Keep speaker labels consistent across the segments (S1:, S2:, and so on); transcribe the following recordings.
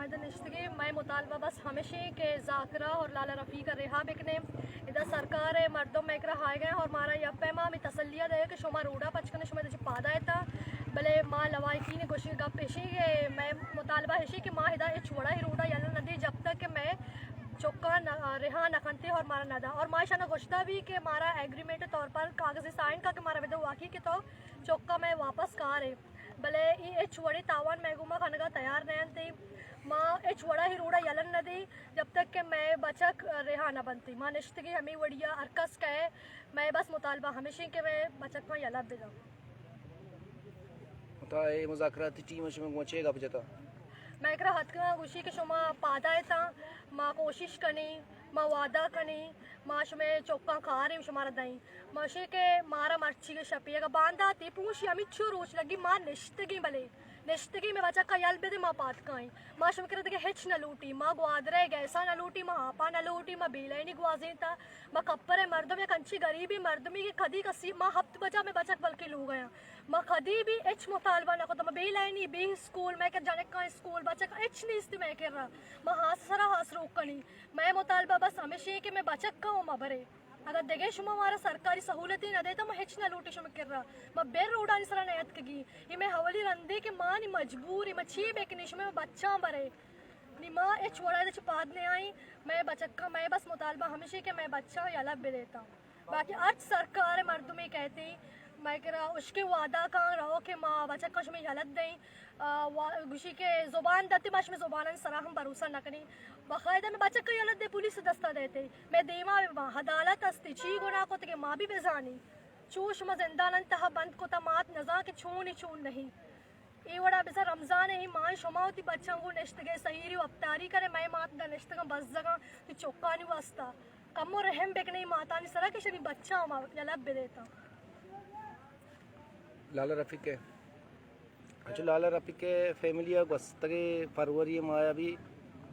S1: मायदा निश्तगी मैं मुतालबा बस हमेशा के जाकरा और लाला रफ़ी का रिहा बिकने इधर सरकार है मर्दों में एकरा हाय गए और मारा यप्पे मी तसलिया दे कि शुमा रूड़ा पचकने शुमा दे पादा था भले माँ लवाई की ने गोशी गप पेशी के मैं मुतालबा है कि माँ हिदा छोड़ा ही रूड़ा याला नदी जब तक कि मैं चौका रिहा नखनते और मारा नदा और माशा न गोश्ता भी कि मारा एग्रीमेंट तौर पर कागज़ी साइन का कि मारा विदो वाकई के तो चौका मैं वापस कहा रहे भले ये छोड़े तावान मैगुमा खाने तैयार नहीं थी माँ ये छोड़ा ही रूड़ा यलन न दी जब तक कि मैं बचक रिहा न बनती माँ निश्तगी हमें वड़िया अरकस कहे मैं बस मुतालबा हमेशा के मैं बचक में यलब बिदा
S2: ये मुज़ाकराती टीम में पहुंचेगा बजता
S1: मैं एकरा हथ का गुशी के शुमा पादा है ता माँ कोशिश कनी माँ वादा कनी माँ शुमे चौका खा रही शुमारा दई माशे के मारा मर्ची के शपिया का बांधा ती पूछी अमित छो रोच लगी माँ निश्तगी भले निश्तगी में बचा का यल बेदे माँ पात काई माँ शुम करे हिच न लूटी माँ ग्वादरे गैसा न लूटी माँ आपा न लूटी माँ बेले नहीं ग्वाजी था माँ कप्परे मर्दों में कंची गरीबी मर्दमी की खदी कसी माँ हफ्त बजा में बचक बल्कि लू गया माँ खदी भी एच मुतालबा न को तो माँ बेले बी स्कूल मैं कर जाने का स्कूल बचक एच नहीं इस्ती मैं कर रहा माँ हाथ सरा हाथ रोक कनी मैं मुतालबा बस हमेशा कि मैं बचक का हूँ माँ भरे अगर देखे शुमा हमारा सरकारी सहूलत ही न दे तो मैं हिच न लूटी शुम कर रहा मैं बेर उड़ानी सरा नयत कगी ये मैं हवली रंदे के माँ नी मजबूरी मैं छी बेक निश में बच्चा भरे नी माँ ये छोड़ा दे छुपाद ने आई मैं बचक का मैं बस मुतालबा हमेशा के मैं बच्चा अलग भी देता बाकी आज सरकार मर्द में कहती मैं करा उसके वादा का रहो कि माँ बचक कश में हलत दें गुशी के ज़ुबान दत्ती माश में ज़ुबान सरा हम भरोसा न करें बाकायदा में बचक का हलत दे पुलिस दस्ता देते मैं देमा अदालत अस्ती छी गुना को तो माँ भी बेजानी चूश में जिंदान तहा बंद को तमात नजा के छून नहीं ये वड़ा बेसा रमज़ान है माँ शुमा होती बच्चों को निश्त गए सही अफ्तारी करे मैं मात द निश्त का बस जगह तो चौका नहीं वास्ता कम और रहम बेक नहीं माता नहीं सरा कि शरी बच्चा माँ जलब बे देता
S2: लाला रफ़ी के अच्छा लाला रफ़ी के फैमिली वस्तगे फरवरी माया भी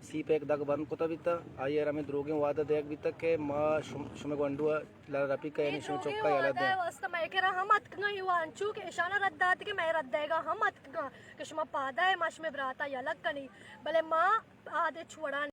S2: सी पे एक दग बंद को तभी तक आई रमे द्रोगे वादा देख भी तक के माँ शुमे गंडुआ लाला रफ़ी का यानी शुमे चौका याला दे
S1: वास्ता मैं कह रहा हम अतकगा युवांचू के इशारा रद्दात के मैं रद्देगा हम अतकगा कि शुमा पादा है माश में बराता यलक कनी भले माँ आदे छोड़ा